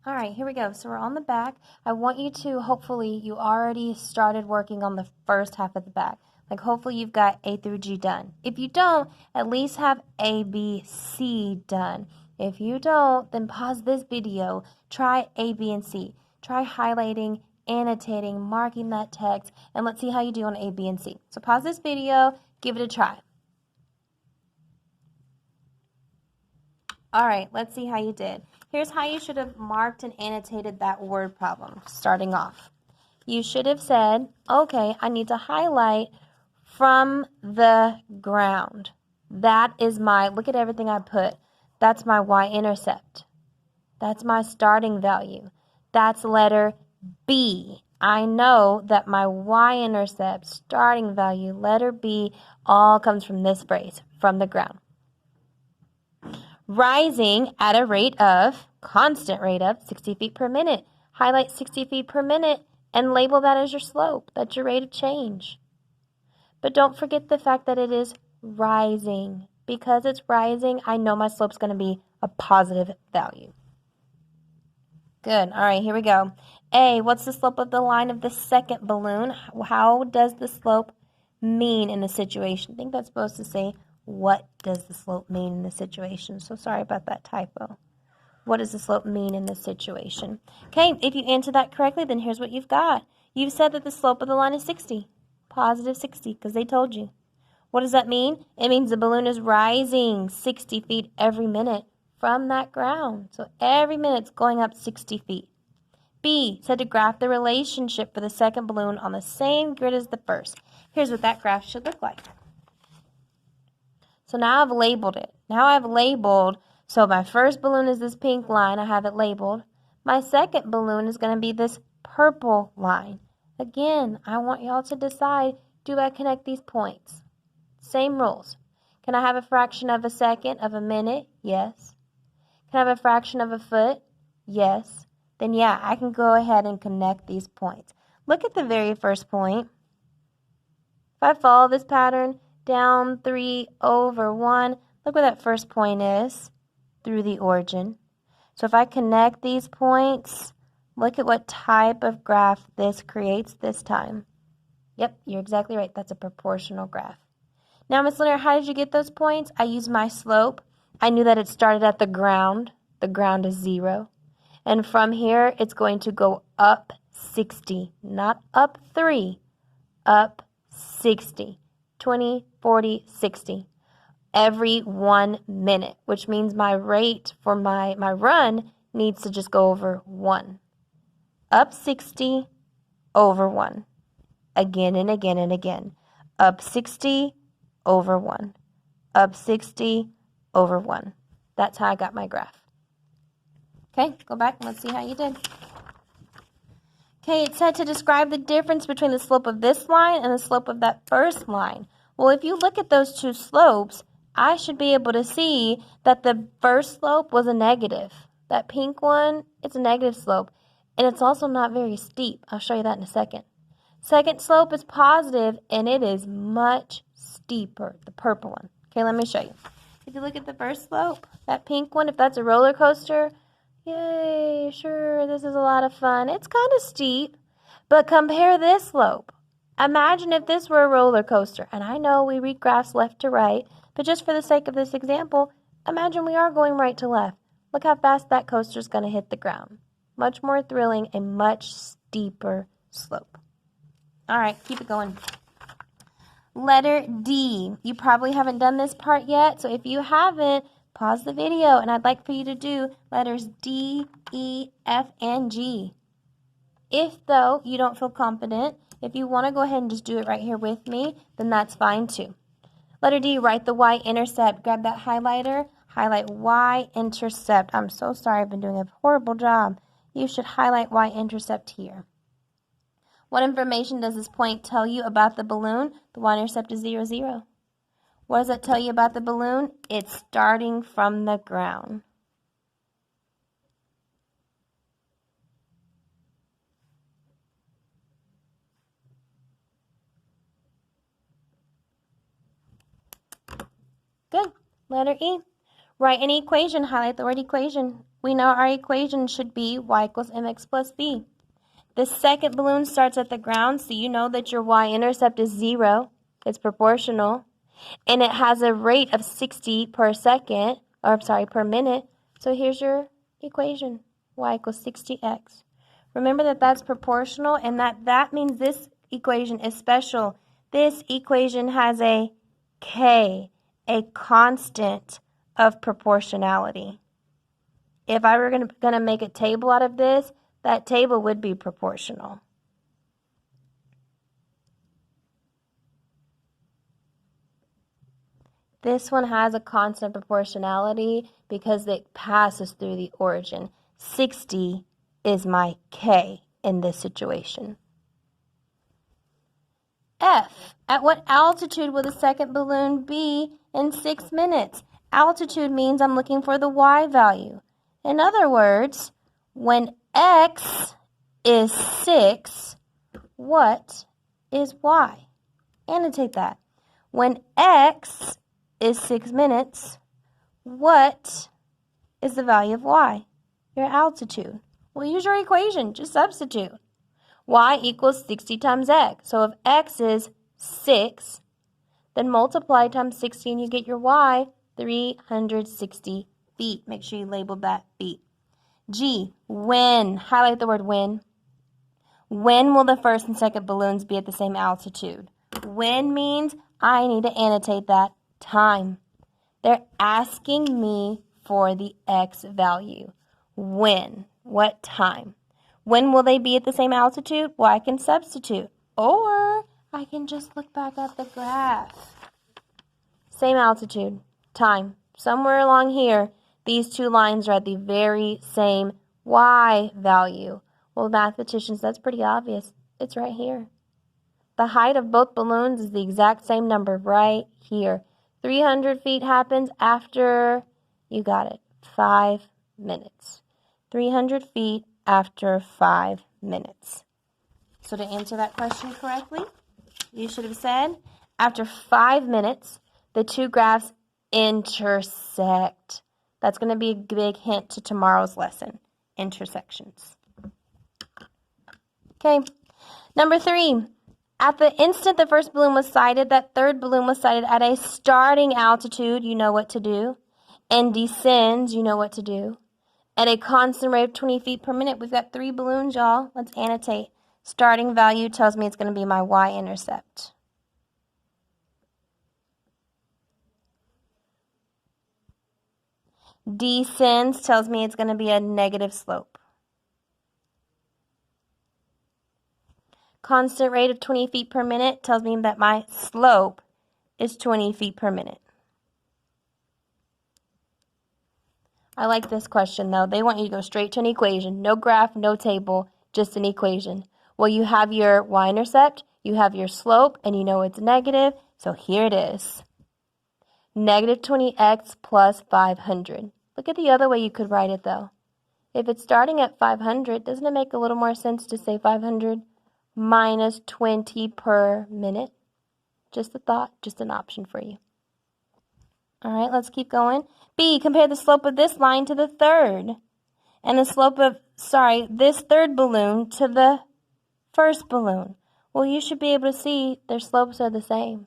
All right, here we go. So we're on the back. I want you to, hopefully, you already started working on the first half of the back. Like, hopefully you've got A through G done. If you don't, at least have A, B, C done. If you don't, then pause this video. Try A, B, and C. Try highlighting, annotating, marking that text, and let's see how you do on A, B, and C. So pause this video, give it a try. All right, let's see how you did. Here's how you should have marked and annotated that word problem, starting off. You should have said, okay, I need to highlight from the ground. That is my, look at everything I put. That's my y-intercept. That's my starting value. That's letter B. I know that my y-intercept, starting value, letter B, all comes from this phrase, from the ground. Rising at a rate of, constant rate of, 60 feet per minute. Highlight 60 feet per minute and label that as your slope. That's your rate of change. But don't forget the fact that it is rising. Because it's rising, I know my slope's going to be a positive value. Good. All right, here we go. A, what's the slope of the line of the second balloon? How does the slope mean in a situation? I think that's supposed to say, what does the slope mean in this situation? So sorry about that typo. What does the slope mean in this situation? Okay, if you answer that correctly, then here's what you've got. You've said that the slope of the line is 60, positive 60, because they told you. What does that mean? It means the balloon is rising 60 feet every minute from that ground. So every minute it's going up 60 feet. B, said to graph the relationship for the second balloon on the same grid as the first. Here's what that graph should look like. So now I've labeled it. Now I've labeled, so my first balloon is this pink line. I have it labeled. My second balloon is going to be this purple line. Again, I want y'all to decide, do I connect these points? Same rules. Can I have a fraction of a second of a minute? Yes. Can I have a fraction of a foot? Yes. Then yeah, I can go ahead and connect these points. Look at the very first point. If I follow this pattern, down 3 over 1. Look where that first point is, through the origin. So if I connect these points, look at what type of graph this creates this time. Yep, you're exactly right. That's a proportional graph. Now, Miss Leonard, how did you get those points? I used my slope. I knew that it started at the ground. The ground is 0. And from here, it's going to go up 60, not up 3, up 60. 20, 40, 60 every 1 minute, which means my rate for my run needs to just go over 1. Up 60 over 1. Again and again and again. Up 60 over 1. Up 60 over 1. That's how I got my graph. Okay, go back and let's see how you did. Okay, it said to describe the difference between the slope of this line and the slope of that first line. Well, if you look at those two slopes, I should be able to see that the first slope was a negative. That pink one, it's a negative slope. And it's also not very steep. I'll show you that in a second. Second slope is positive, and it is much steeper, the purple one. Okay, let me show you. If you look at the first slope, that pink one, if that's a roller coaster, yay, sure, this is a lot of fun. It's kind of steep, but compare this slope. Imagine if this were a roller coaster, and I know we read graphs left to right, but just for the sake of this example, imagine we are going right to left. Look how fast that coaster is going to hit the ground. Much more thrilling, a much steeper slope. All right, keep it going. Letter D. You probably haven't done this part yet, so if you haven't, pause the video, and I'd like for you to do letters D, E, F, and G. If, though, you don't feel confident, if you want to go ahead and just do it right here with me, then that's fine too. Letter D, write the y-intercept. Grab that highlighter, highlight y-intercept. I'm so sorry, I've been doing a horrible job. You should highlight y-intercept here. What information does this point tell you about the balloon? The y-intercept is 0, 0. What does that tell you about the balloon? It's starting from the ground. Good. Letter E. Write an equation. Highlight the word equation. we know our equation should be y equals mx plus b. The second balloon starts at the ground, so you know that your y-intercept is 0. It's proportional. And it has a rate of 60 per second, or per minute. So here's your equation, y equals 60x. Remember that that's proportional, and that means this equation is special. This equation has a k, a constant of proportionality. If I were going to make a table out of this, that table would be proportional. This one has a constant proportionality because it passes through the origin. 60 is my k in this situation. F. At what altitude will the second balloon be in 6 minutes? Altitude means I'm looking for the y value. In other words, when x is 6, what is y? Annotate that. When x is 6 minutes, what is the value of y? Your altitude. Well, use your equation. Just substitute. Y equals 60 times x. So if x is 6, then multiply times 60 and you get your y, 360 feet. Make sure you label that feet. G, when. Highlight the word when. When will the first and second balloons be at the same altitude? When means I need to annotate that time. They're asking me for the x value. When? What time? When will they be at the same altitude? Well, I can substitute. Or I can just look back at the graph. Same altitude, time. Somewhere along here, these two lines are at the very same y value. Well, mathematicians, that's pretty obvious. It's right here. The height of both balloons is the exact same number right here. 300 feet happens after, you got it, 5 minutes. 300 feet after 5 minutes. So to answer that question correctly, you should have said, after 5 minutes, the two graphs intersect. That's going to be a big hint to tomorrow's lesson, intersections. Okay, number 3. At the instant the first balloon was sighted, that third balloon was sighted at a starting altitude, you know what to do, and descends, you know what to do, at a constant rate of 20 feet per minute. We've got 3 balloons, y'all. Let's annotate. Starting value tells me it's going to be my y-intercept. Descends tells me it's going to be a negative slope. Constant rate of 20 feet per minute tells me that my slope is 20 feet per minute. I like this question, though. They want you to go straight to an equation. No graph, no table, just an equation. Well, you have your y-intercept, you have your slope, and you know it's negative, so here it is. Negative 20x plus 500. Look at the other way you could write it, though. If it's starting at 500, doesn't it make a little more sense to say 500 minus 20 per minute? Just a thought, just an option for you. All right, let's keep going. B, compare the slope of this line to the third. And the slope of, this third balloon to the first balloon. Well, you should be able to see their slopes are the same.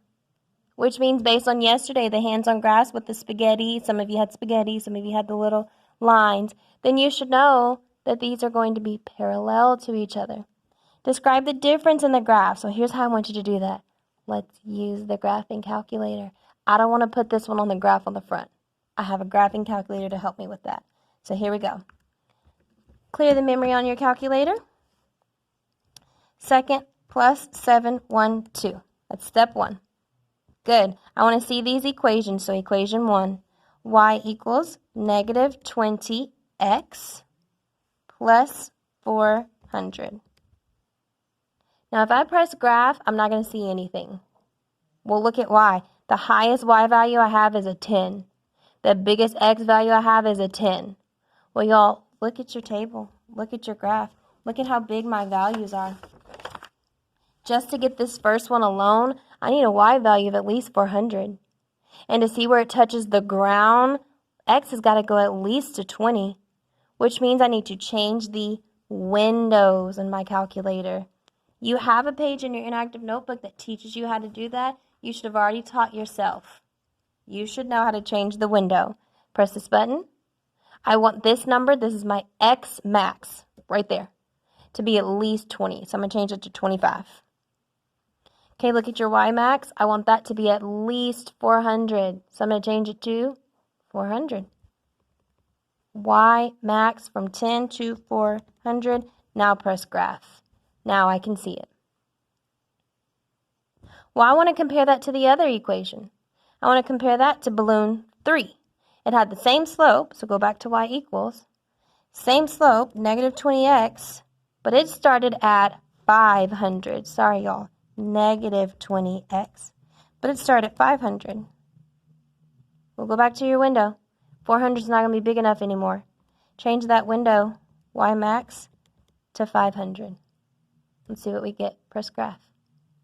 Which means based on yesterday, the hands-on graphs with the spaghetti, some of you had spaghetti, some of you had the little lines, then you should know that these are going to be parallel to each other. Describe the difference in the graph. So here's how I want you to do that. Let's use the graphing calculator. I don't want to put this one on the graph on the front. I have a graphing calculator to help me with that. So here we go. Clear the memory on your calculator. Second plus 7, 1, 2. That's step 1. Good. I want to see these equations. So equation 1, y equals negative 20x plus 400. Now, if I press graph, I'm not going to see anything. Well, look at y. The highest y value I have is a 10. The biggest x value I have is a 10. Well, y'all, look at your table. Look at your graph. Look at how big my values are. Just to get this first one alone, I need a y value of at least 400. And to see where it touches the ground, x has got to go at least to 20. which means I need to change the windows in my calculator. You have a page in your interactive notebook that teaches you how to do that. You should have already taught yourself. You should know how to change the window. Press this button. I want this number, this is my X max, right there, to be at least 20. So I'm going to change it to 25. Okay, look at your Y max. I want that to be at least 400. So I'm going to change it to 400. Y max from 10 to 400. Now press graph. Now I can see it. Well, I want to compare that to the other equation. I want to compare that to balloon 3. It had the same slope, so go back to y equals. Same slope, negative 20x, but it started at 500. Sorry, y'all, negative 20x. But it started at 500. We'll go back to your window. 400 is not going to be big enough anymore. Change that window, y max, to 500. Let's see what we get. Press graph.